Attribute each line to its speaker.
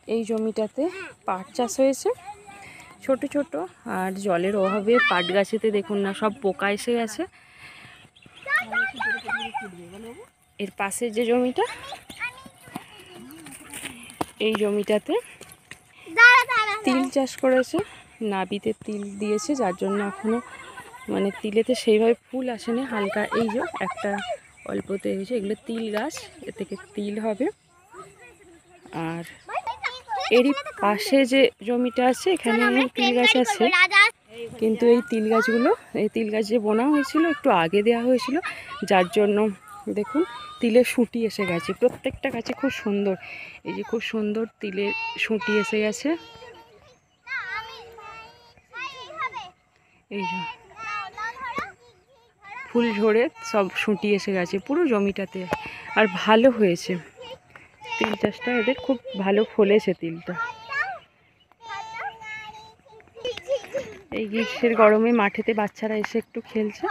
Speaker 1: এই জমিটাতে পাট চাষ হয়েছে ছোট ছোট, আর জলের অভাবে পাট গাছেতে দেখুন না সব পোকা এসে গেছে। এর পাশে যে জমিটা, এই জমিটাতে তিল চাষ করেছে, নাবিতে তিল দিয়েছে, যার জন্য এখনো মানে তিলেতে সেইভাবে ফুল আসেনি, হালকা এই যে একটা অল্পতে হয়েছে। এগুলো তিল গাছ, এ থেকে তিল হবে। আর এরই পাশে যে জমিটা আছে এখানে তিল গাছ আছে, কিন্তু এই তিল গাছগুলো, এই তিল গাছ যে বোনা হয়েছিল একটু আগে দেওয়া হয়েছিল, যার জন্য দেখুন তিলের সুঁটি এসে গেছে। প্রত্যেকটা গাছে খুব সুন্দর, এই যে খুব সুন্দর তিলের সুঁটি এসে গেছে। এই যে ফুল ঝরে সব সুঁটি এসে গেছে পুরো জমিটাতে, আর ভালো হয়েছে তিল চাষটা, এদের খুব ভালো ফলেছে তিলটা। এই গ্রীষ্মের গরমে মাঠেতে বাচ্চারা এসে একটু খেলছে।